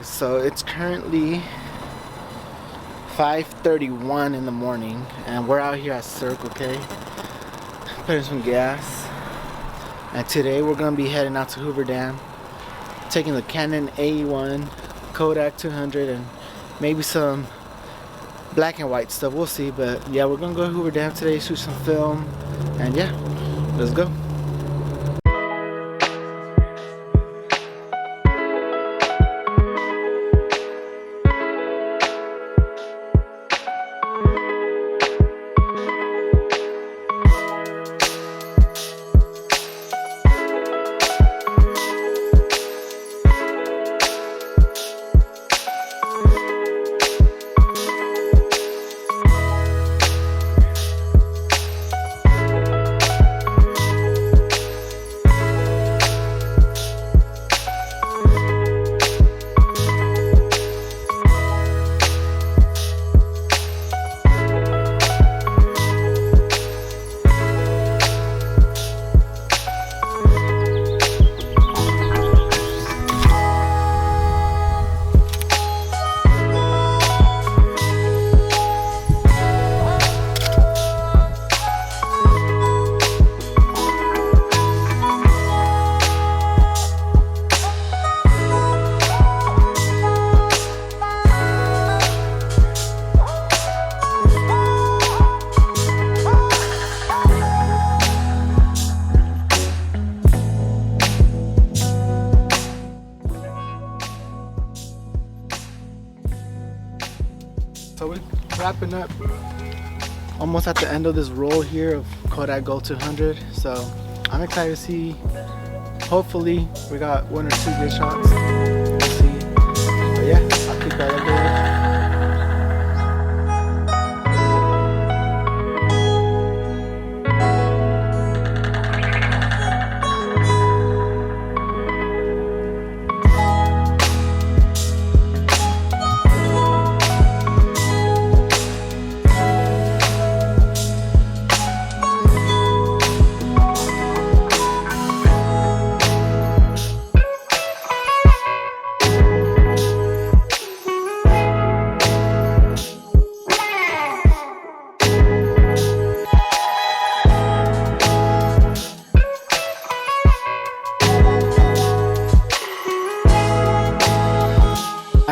So it's currently 5:31 in the morning and we're out here at Circle K putting some gas, and today we're gonna be heading out to Hoover Dam, taking the Canon AE-1, Kodak 200, and maybe some black and white stuff. We'll see, but yeah, we're gonna go to Hoover Dam today, shoot some film, and yeah, let's go. So we're wrapping up, almost at the end of this roll here of Kodak Gold 200. So I'm excited to see. Hopefully we got one or two good shots. We'll see. But yeah, I'll keep that updated.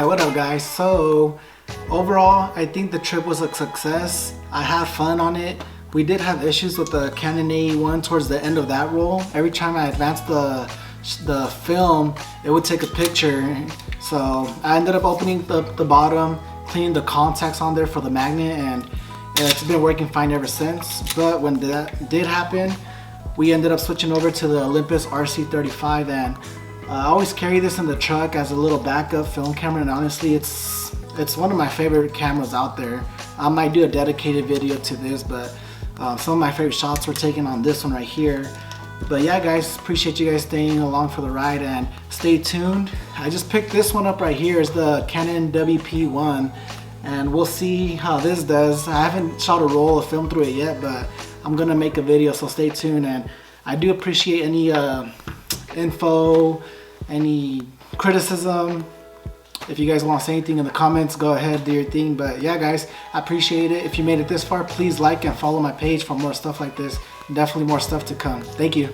What up guys, so overall I think the trip was a success. I had fun on it. We did have issues with the Canon AE-1 towards the end of that roll. Every time I advanced the film, it would take a picture. So I ended up opening the bottom, cleaning the contacts on there for the magnet, and it's been working fine ever since. But when that did happen, we ended up switching over to the Olympus RC-35, and I always carry this in the truck as a little backup film camera, and honestly it's one of my favorite cameras out there. I might do a dedicated video to this, but some of my favorite shots were taken on this one right here. But yeah guys, appreciate you guys staying along for the ride and stay tuned. I just picked this one up right here. It's the Canon WP1, and we'll see how this does. I haven't shot a roll of film through it yet, but I'm gonna make a video, so stay tuned. And I do appreciate any info, any criticism. If you guys want to say anything in the comments, go ahead, do your thing. But yeah guys, I appreciate it. If you made it this far, please like and follow my page for more stuff like this. Definitely more stuff to come. Thank you.